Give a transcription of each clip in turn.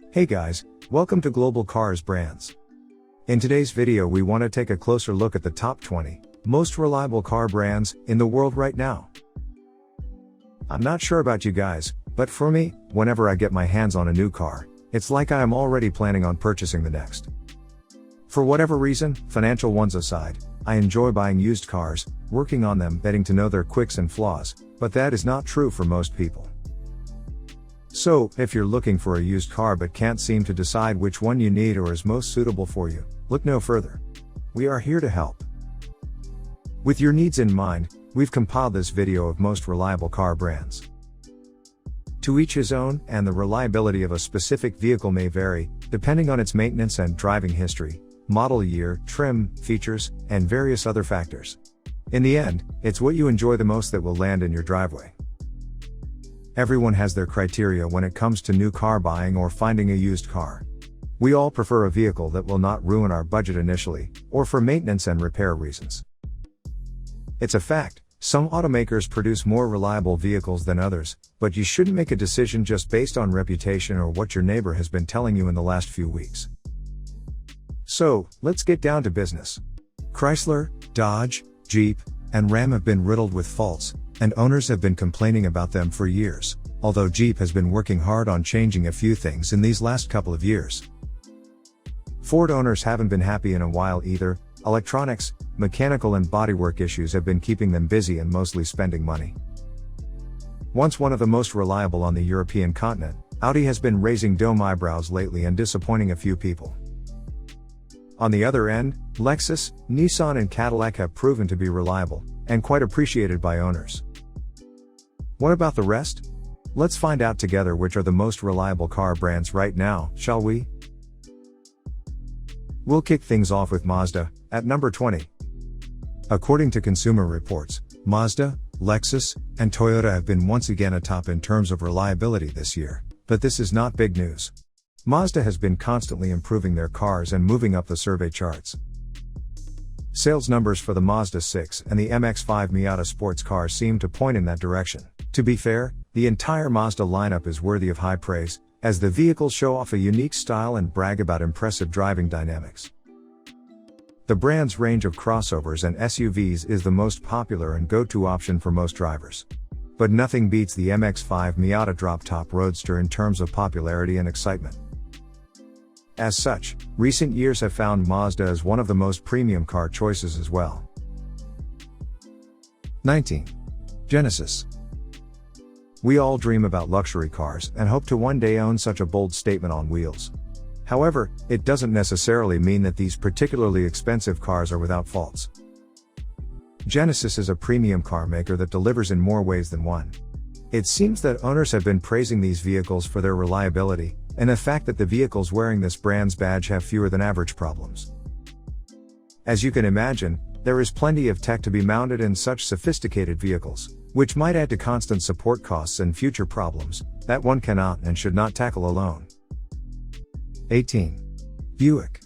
Hey guys, welcome to Global Cars Brands. In today's video we want to take a closer look at the top 20 most reliable car brands in the world right now. I'm not sure about you guys, but for me, whenever I get my hands on a new car, it's like I am already planning on purchasing the next. For whatever reason, financial ones aside, I enjoy buying used cars, working on them, getting to know their quirks and flaws, but that is not true for most people. So, if you're looking for a used car but can't seem to decide which one you need or is most suitable for you, look no further. We are here to help. With your needs in mind, we've compiled this video of most reliable car brands. To each his own, and the reliability of a specific vehicle may vary, depending on its maintenance and driving history, model year, trim, features, and various other factors. In the end, it's what you enjoy the most that will land in your driveway. Everyone has their criteria when it comes to new car buying or finding a used car. We all prefer a vehicle that will not ruin our budget initially, or for maintenance and repair reasons. It's a fact, some automakers produce more reliable vehicles than others, but you shouldn't make a decision just based on reputation or what your neighbor has been telling you in the last few weeks. So, let's get down to business. Chrysler, Dodge, Jeep, and Ram have been riddled with faults, and owners have been complaining about them for years, although Jeep has been working hard on changing a few things in these last couple of years. Ford owners haven't been happy in a while either. Electronics, mechanical and bodywork issues have been keeping them busy and mostly spending money. Once one of the most reliable on the European continent, Audi has been raising dome eyebrows lately and disappointing a few people. On the other end, Lexus, Nissan and Cadillac have proven to be reliable, and quite appreciated by owners. What about the rest? Let's find out together which are the most reliable car brands right now, shall we? We'll kick things off with Mazda, at number 20. According to Consumer Reports, Mazda, Lexus, and Toyota have been once again atop in terms of reliability this year, but this is not big news. Mazda has been constantly improving their cars and moving up the survey charts. Sales numbers for the Mazda 6 and the MX-5 Miata sports cars seem to point in that direction. To be fair, the entire Mazda lineup is worthy of high praise, as the vehicles show off a unique style and brag about impressive driving dynamics. The brand's range of crossovers and SUVs is the most popular and go-to option for most drivers. But nothing beats the MX-5 Miata drop-top roadster in terms of popularity and excitement. As such, recent years have found Mazda as one of the most premium car choices as well. 19. Genesis. We all dream about luxury cars and hope to one day own such a bold statement on wheels. However, it doesn't necessarily mean that these particularly expensive cars are without faults. Genesis is a premium car maker that delivers in more ways than one. It seems that owners have been praising these vehicles for their reliability, and the fact that the vehicles wearing this brand's badge have fewer than average problems. As you can imagine, there is plenty of tech to be mounted in such sophisticated vehicles, which might add to constant support costs and future problems that one cannot and should not tackle alone. 18. Buick.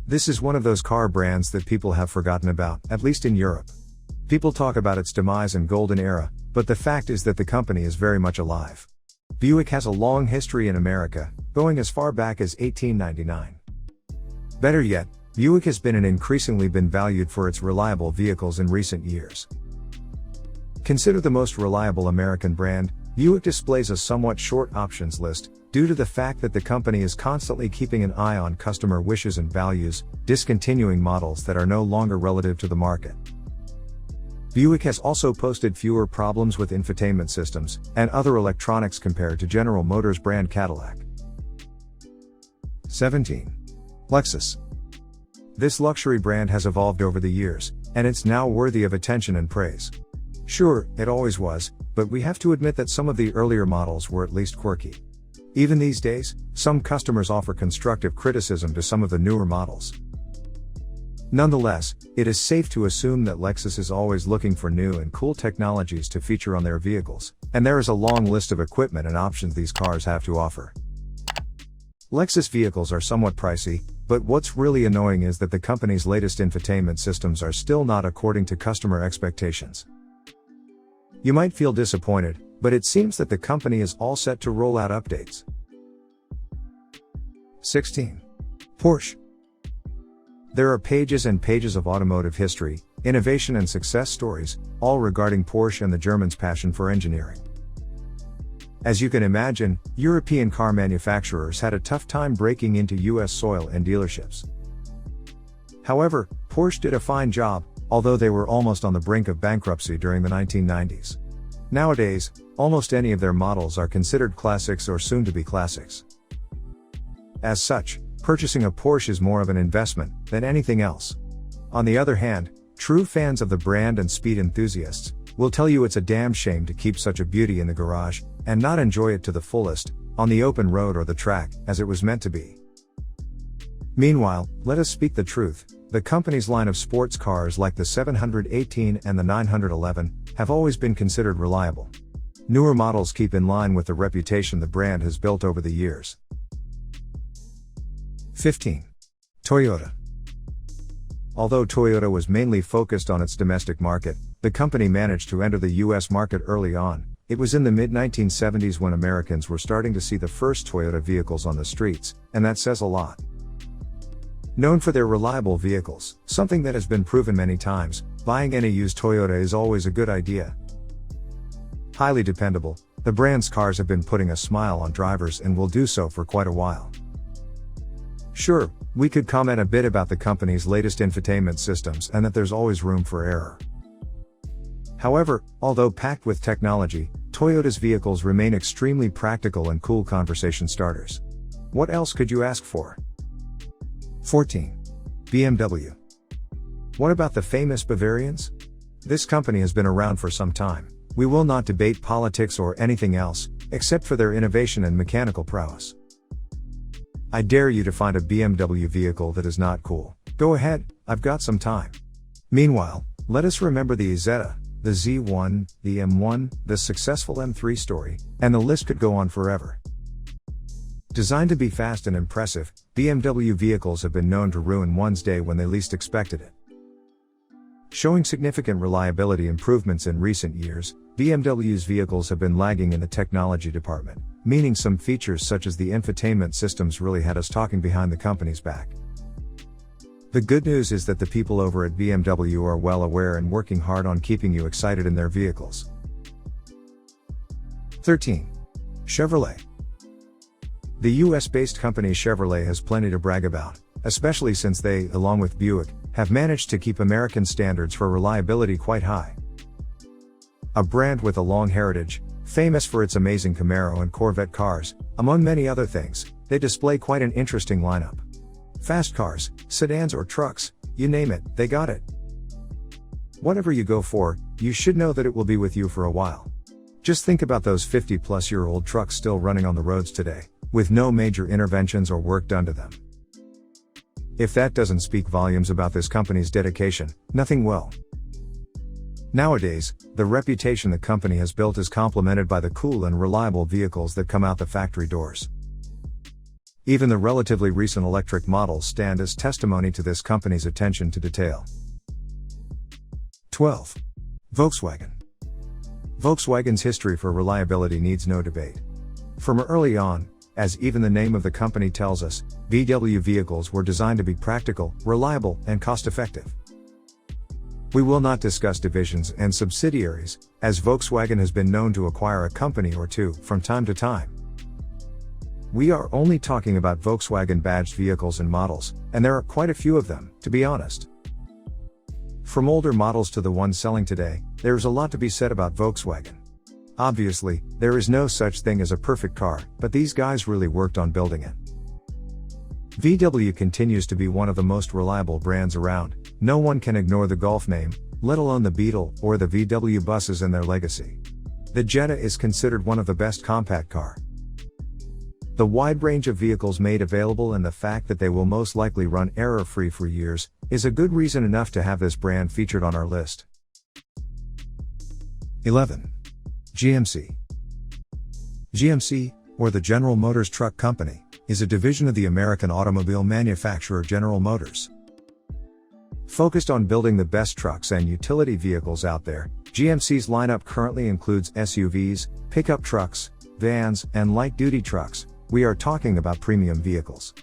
This is one of those car brands that people have forgotten about, at least in Europe. People talk about its demise and golden era, but the fact is that the company is very much alive. Buick has a long history in America, going as far back as 1899. Better yet, Buick has been and increasingly been valued for its reliable vehicles in recent years. Considered the most reliable American brand, Buick displays a somewhat short options list, due to the fact that the company is constantly keeping an eye on customer wishes and values, discontinuing models that are no longer relative to the market. Buick has also posted fewer problems with infotainment systems and other electronics compared to General Motors brand Cadillac. 17. Lexus. This luxury brand has evolved over the years, and it's now worthy of attention and praise. Sure, it always was, but we have to admit that some of the earlier models were at least quirky. Even these days, some customers offer constructive criticism to some of the newer models. Nonetheless, it is safe to assume that Lexus is always looking for new and cool technologies to feature on their vehicles, and there is a long list of equipment and options these cars have to offer. Lexus vehicles are somewhat pricey, but what's really annoying is that the company's latest infotainment systems are still not according to customer expectations. You might feel disappointed, but it seems that the company is all set to roll out updates. 16. Porsche. There are pages and pages of automotive history, innovation and success stories, all regarding Porsche and the Germans' passion for engineering. As you can imagine, European car manufacturers had a tough time breaking into US soil and dealerships. However, Porsche did a fine job, although they were almost on the brink of bankruptcy during the 1990s. Nowadays, almost any of their models are considered classics or soon to be classics. As such, purchasing a Porsche is more of an investment than anything else. On the other hand, true fans of the brand and speed enthusiasts will tell you it's a damn shame to keep such a beauty in the garage and not enjoy it to the fullest on the open road or the track as it was meant to be. Meanwhile, let us speak the truth. The company's line of sports cars like the 718 and the 911 have always been considered reliable. Newer models keep in line with the reputation the brand has built over the years. 15. Toyota. Although Toyota was mainly focused on its domestic market, the company managed to enter the US market early on. It was in the mid-1970s when Americans were starting to see the first Toyota vehicles on the streets, and that says a lot. Known for their reliable vehicles, something that has been proven many times, buying any used Toyota is always a good idea. Highly dependable, the brand's cars have been putting a smile on drivers and will do so for quite a while. Sure, we could comment a bit about the company's latest infotainment systems and that there's always room for error. However, although packed with technology, Toyota's vehicles remain extremely practical and cool conversation starters. What else could you ask for? 14. BMW. What about the famous Bavarians? This company has been around for some time. We will not debate politics or anything else, except for their innovation and mechanical prowess. I dare you to find a BMW vehicle that is not cool. Go ahead, I've got some time. Meanwhile, let us remember the Isetta, the Z1, the M1, the successful M3 story, and the list could go on forever. Designed to be fast and impressive, BMW vehicles have been known to ruin one's day when they least expected it. Showing significant reliability improvements in recent years, BMW's vehicles have been lagging in the technology department, meaning some features such as the infotainment systems really had us talking behind the company's back. The good news is that the people over at BMW are well aware and working hard on keeping you excited in their vehicles. 13. Chevrolet. The US-based company Chevrolet has plenty to brag about, especially since they, along with Buick, have managed to keep American standards for reliability quite high. A brand with a long heritage, famous for its amazing Camaro and Corvette cars, among many other things, they display quite an interesting lineup. Fast cars, sedans or trucks, you name it, they got it. Whatever you go for, you should know that it will be with you for a while. Just think about those 50-plus-year-old trucks still running on the roads today, with no major interventions or work done to them. If that doesn't speak volumes about this company's dedication, nothing will. Nowadays, the reputation the company has built is complemented by the cool and reliable vehicles that come out the factory doors. Even the relatively recent electric models stand as testimony to this company's attention to detail. 12. Volkswagen. Volkswagen's history for reliability needs no debate. From early on, as even the name of the company tells us, VW vehicles were designed to be practical, reliable, and cost-effective. We will not discuss divisions and subsidiaries, as Volkswagen has been known to acquire a company or two from time to time. We are only talking about Volkswagen badged vehicles and models, and there are quite a few of them, to be honest. From older models to the ones selling today, there is a lot to be said about Volkswagen. Obviously, there is no such thing as a perfect car, but these guys really worked on building it. VW continues to be one of the most reliable brands around. No one can ignore the Golf name, let alone the Beetle or the VW buses and their legacy. The Jetta is considered one of the best compact car. The wide range of vehicles made available and the fact that they will most likely run error-free for years is a good reason enough to have this brand featured on our list. 11. GMC. GMC, or the General Motors Truck Company, is a division of the American automobile manufacturer General Motors. Focused on building the best trucks and utility vehicles out there, GMC's lineup currently includes SUVs, pickup trucks, vans, and light-duty trucks. We are talking about premium vehicles.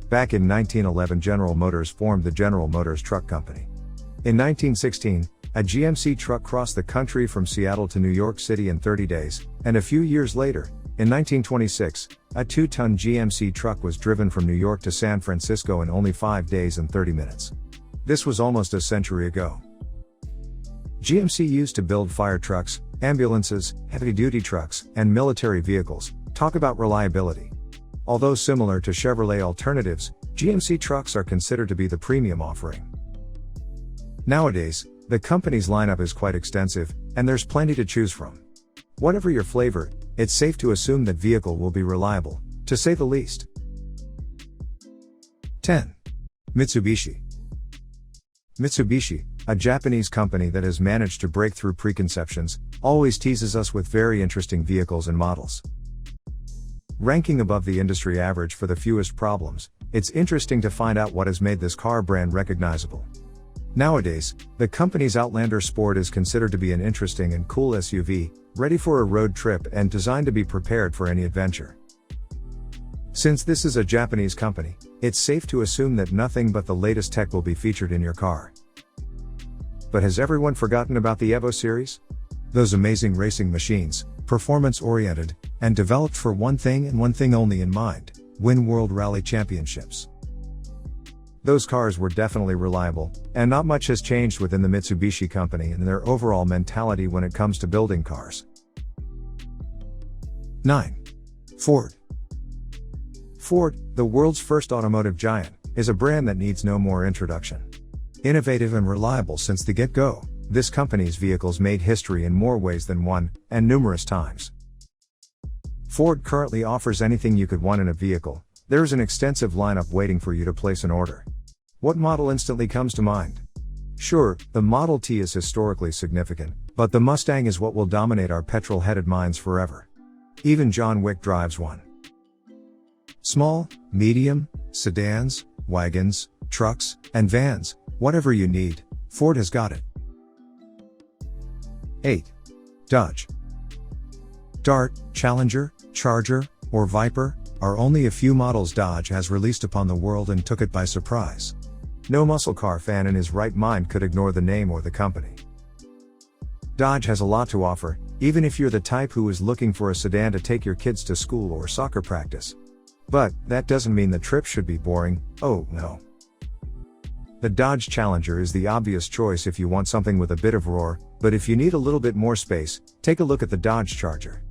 Back in 1911, General Motors formed the General Motors Truck Company. In 1916, a GMC truck crossed the country from Seattle to New York City in 30 days, and a few years later, in 1926, a 2-ton GMC truck was driven from New York to San Francisco in only 5 days and 30 minutes. This was almost a century ago. GMC used to build fire trucks, ambulances, heavy-duty trucks, and military vehicles. Talk about reliability. Although similar to Chevrolet alternatives, GMC trucks are considered to be the premium offering. Nowadays, the company's lineup is quite extensive, and there's plenty to choose from. Whatever your flavor, it's safe to assume that vehicle will be reliable, to say the least. 10. Mitsubishi. Mitsubishi, a Japanese company that has managed to break through preconceptions, always teases us with very interesting vehicles and models. Ranking above the industry average for the fewest problems, it's interesting to find out what has made this car brand recognizable. Nowadays, the company's Outlander Sport is considered to be an interesting and cool SUV, ready for a road trip and designed to be prepared for any adventure. Since this is a Japanese company, it's safe to assume that nothing but the latest tech will be featured in your car. But has everyone forgotten about the Evo series? Those amazing racing machines, performance-oriented, and developed for one thing and one thing only in mind: win World Rally Championships. Those cars were definitely reliable, and not much has changed within the Mitsubishi company and their overall mentality when it comes to building cars. 9. Ford. Ford, the world's first automotive giant, is a brand that needs no more introduction. Innovative and reliable since the get-go, this company's vehicles made history in more ways than one, and numerous times. Ford currently offers anything you could want in a vehicle. There is an extensive lineup waiting for you to place an order. What model instantly comes to mind? Sure, the Model T is historically significant, but the Mustang is what will dominate our petrol-headed minds forever. Even John Wick drives one. Small, medium, sedans, wagons, trucks, and vans, whatever you need, Ford has got it. 8. Dodge. Dart, Challenger, Charger, or Viper are only a few models Dodge has released upon the world and took it by surprise. No muscle car fan in his right mind could ignore the name or the company. Dodge has a lot to offer, even if you're the type who is looking for a sedan to take your kids to school or soccer practice. But that doesn't mean the trip should be boring. Oh no. The Dodge Challenger is the obvious choice if you want something with a bit of roar, but if you need a little bit more space, take a look at the Dodge Charger.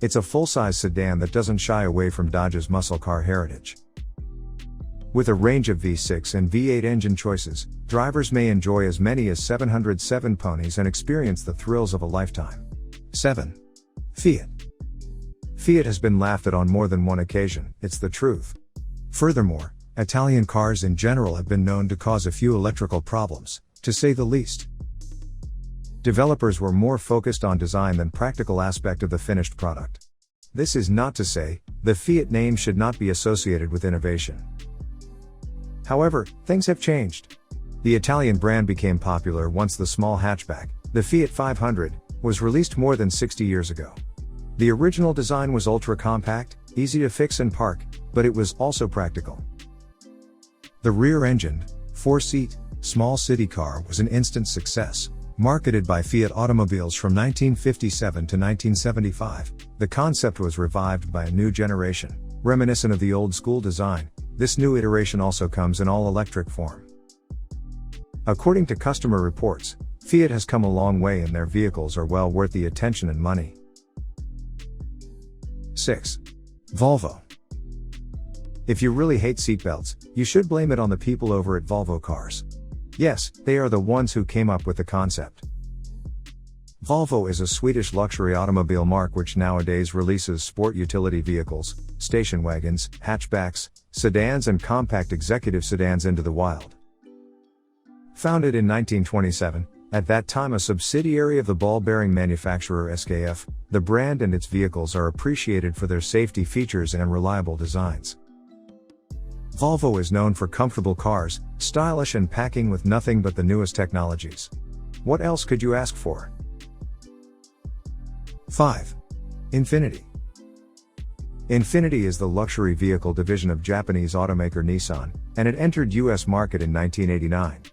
It's a full-size sedan that doesn't shy away from Dodge's muscle car heritage. With a range of V6 and V8 engine choices, drivers may enjoy as many as 707 ponies and experience the thrills of a lifetime. 7. Fiat. Fiat has been laughed at on more than one occasion, it's the truth. Furthermore, Italian cars in general have been known to cause a few electrical problems, to say the least. Developers were more focused on design than practical aspect of the finished product. This is not to say, the Fiat name should not be associated with innovation. However, things have changed. The Italian brand became popular once the small hatchback, the Fiat 500, was released more than 60 years ago. The original design was ultra-compact, easy to fix and park, but it was also practical. The rear-engined, 4-seat, small city car was an instant success. Marketed by Fiat Automobiles from 1957 to 1975, the concept was revived by a new generation, reminiscent of the old-school design. This new iteration also comes in all-electric form. According to customer reports, Fiat has come a long way and their vehicles are well worth the attention and money. 6. Volvo. If you really hate seatbelts, you should blame it on the people over at Volvo Cars. Yes, they are the ones who came up with the concept. Volvo is a Swedish luxury automobile marque which nowadays releases sport utility vehicles, station wagons, hatchbacks, sedans and compact executive sedans into the wild. Founded in 1927, at that time a subsidiary of the ball bearing manufacturer SKF, the brand and its vehicles are appreciated for their safety features and reliable designs. Volvo is known for comfortable cars, stylish and packing with nothing but the newest technologies. What else could you ask for? 5. Infiniti. Infiniti is the luxury vehicle division of Japanese automaker Nissan, and it entered US market in 1989.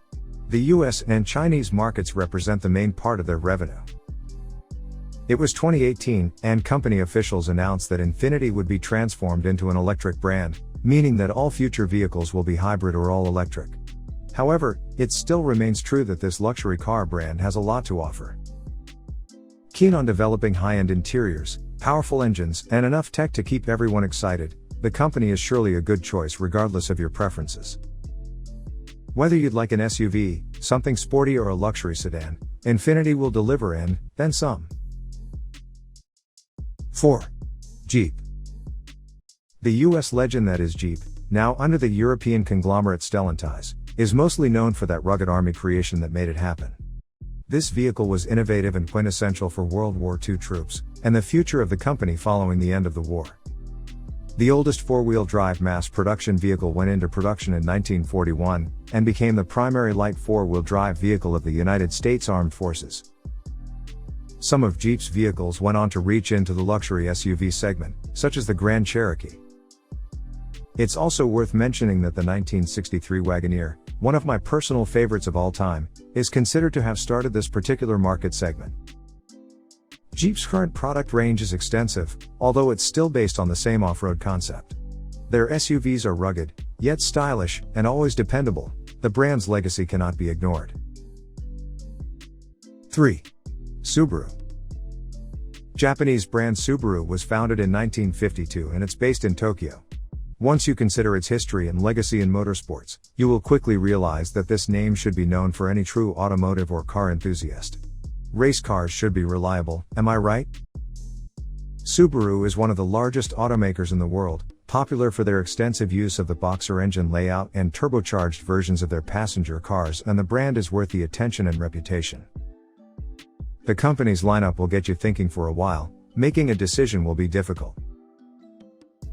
The US and Chinese markets represent the main part of their revenue. It was 2018, and company officials announced that Infiniti would be transformed into an electric brand, meaning that all future vehicles will be hybrid or all electric. However, it still remains true that this luxury car brand has a lot to offer. Keen on developing high-end interiors, powerful engines, and enough tech to keep everyone excited, the company is surely a good choice regardless of your preferences. Whether you'd like an SUV, something sporty, or a luxury sedan, Infiniti will deliver and then some. 4. Jeep. The US legend that is Jeep, now under the European conglomerate Stellantis, is mostly known for that rugged army creation that made it happen. This vehicle was innovative and quintessential for World War II troops, and the future of the company following the end of the war. The oldest four-wheel drive mass production vehicle went into production in 1941, and became the primary light four-wheel drive vehicle of the United States Armed Forces. Some of Jeep's vehicles went on to reach into the luxury SUV segment, such as the Grand Cherokee. It's also worth mentioning that the 1963 Wagoneer, one of my personal favorites of all time, is considered to have started this particular market segment. Jeep's current product range is extensive, although it's still based on the same off-road concept. Their SUVs are rugged, yet stylish, and always dependable. The brand's legacy cannot be ignored. 3. Subaru. Japanese brand Subaru was founded in 1952 and it's based in Tokyo. Once you consider its history and legacy in motorsports, you will quickly realize that this name should be known for any true automotive or car enthusiast. Race cars should be reliable, am I right? Subaru is one of the largest automakers in the world, popular for their extensive use of the boxer engine layout and turbocharged versions of their passenger cars, and the brand is worth the attention and reputation. The company's lineup will get you thinking for a while. Making a decision will be difficult.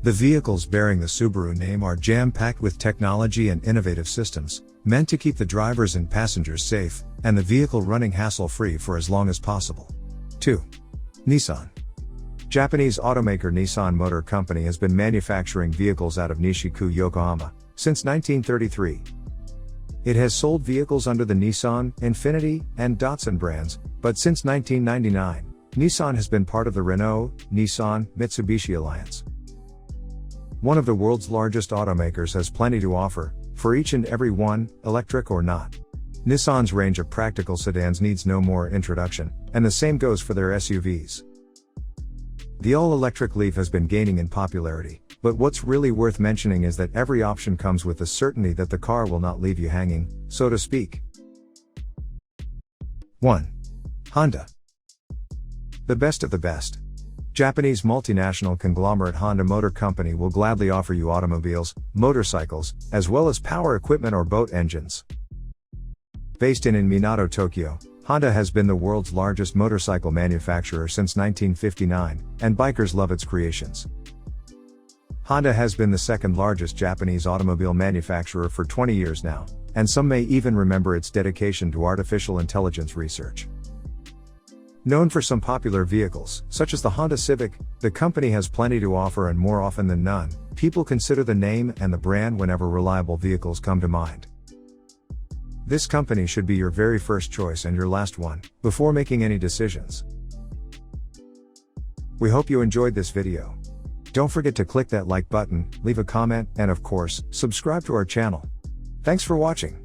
The vehicles bearing the Subaru name are jam-packed with technology and innovative systems, meant to keep the drivers and passengers safe, and the vehicle running hassle-free for as long as possible. 2. Nissan. Japanese automaker Nissan Motor Company has been manufacturing vehicles out of Nishiku, Yokohama, since 1933. It has sold vehicles under the Nissan, Infiniti, and Datsun brands, but since 1999, Nissan has been part of the Renault, Nissan, Mitsubishi alliance. One of the world's largest automakers has plenty to offer, for each and every one, electric or not. Nissan's range of practical sedans needs no more introduction, and the same goes for their SUVs. The all-electric Leaf has been gaining in popularity, but what's really worth mentioning is that every option comes with the certainty that the car will not leave you hanging, so to speak. 1. Honda. The best of the best. Japanese multinational conglomerate Honda Motor Company will gladly offer you automobiles, motorcycles, as well as power equipment or boat engines. Based in Minato, Tokyo, Honda has been the world's largest motorcycle manufacturer since 1959, and bikers love its creations. Honda has been the second largest Japanese automobile manufacturer for 20 years now, and some may even remember its dedication to artificial intelligence research. Known for some popular vehicles, such as the Honda Civic, the company has plenty to offer, and more often than none, people consider the name and the brand whenever reliable vehicles come to mind. This company should be your very first choice and your last one, before making any decisions. We hope you enjoyed this video. Don't forget to click that like button, leave a comment, and of course, subscribe to our channel. Thanks for watching.